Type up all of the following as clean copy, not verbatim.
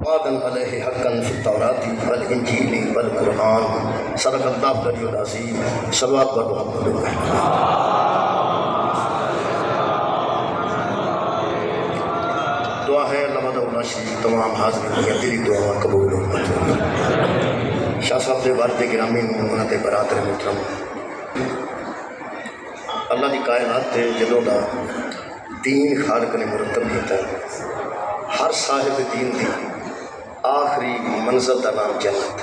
وعدا علیہ حقا فی التوراۃ والانجیل والقرآن صدق اللہ العلی العظیم صلوات بر محمد دعا ہے اللہ مدعو شریف تمام حاضرین کی دلی دعا قبول و منظور شاہ صاحب دے والد گرامی انہاں دے برادر محترم اللہ دی کائنات تے جدوں دا دین خالق نے مرتب کیتا ہے ہر صاحب دین دی آخری منزل کا نام جنت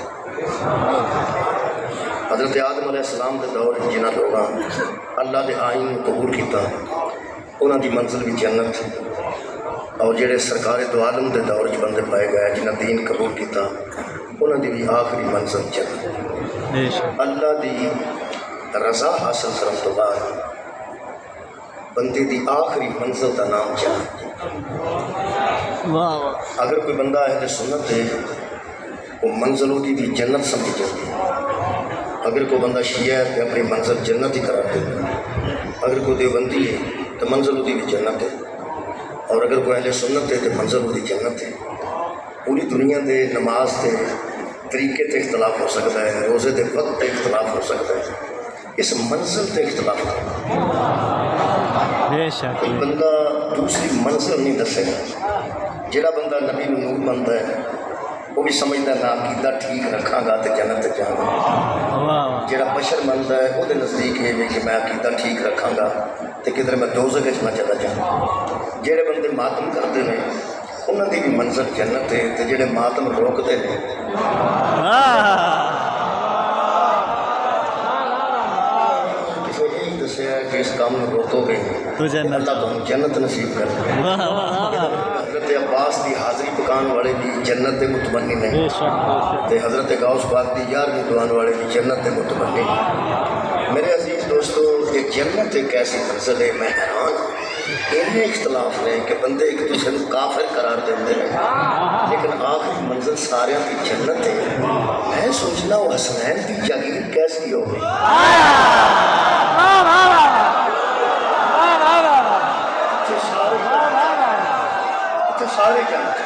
حضرت آدم علیہ السلام کے دور جنہاں لوگاں اللہ دے آئین قبول کیتا انہاں دی منزل بھی جنت اور جڑے سرکار دو عالم دے دور بندے پائے گئے جنہاں دین قبول کیتا انہاں دی بھی آخری منزل جنت اللہ دی رضا حاصل کرنے تو بعد بندے دی آخری منزل کا نام جنت اگر کوئی بندہ اہل سنت ہے وہ منزل دی بھی جنت سمجھ جاتی ہے اگر کوئی بندہ شیعہ ہے تو اپنی منزل جنت ہی قرار دیتا ہے اگر کوئی دیوبندی ہے تو منزل دی بھی جنت ہے اور اگر کوئی اہل سنت ہے تو منزل دی جنت ہے پوری دنیا دے نماز کے طریقے تے اختلاف ہو سکتا ہے روزے دے وقت تے اختلاف ہو سکتا ہے اس منزل تے اختلاف ہے کوئی بندہ دوسری منزل نہیں دسے گا جڑا بندہ نبی نور بنتا ہے وہ بھی سمجھتا ہے میں عقیدہ ٹھیک رکھاں گا تو جنت جانا جڑا بشر بنتا ہے وہ نزدیک یہ کہ میں عقیدہ ٹھیک رکھاں گا تو کدھر میں دوزخ وچ نہ چلا جاؤں جڑے بندے ماتم کرتے ہیں انہاں دی بھی منزل جنت ہے تو جڑے ماتم روکتے ہیں کہ اس کام میں روکو گے اللہ تمہیں جنت نصیب کر دے حضرت عباس دی حاضری پکان والے بھی جنت دے متمنی نہیں تے حضرت غوث پاک دی یارویں دعان والے بھی جنت دے متمنی نہیں میرے عزیز دوستو یہ جنت ایک ایسی منزل ہے میں حیران اتنے اختلاف نے کہ بندے ایک دوسرے کو کافر قرار دے ہیں لیکن آخری منزل سارے کی جنت ہے میں سوچنا وہ حسنین کی جاگیر کیسی ہو گئی سارے جنت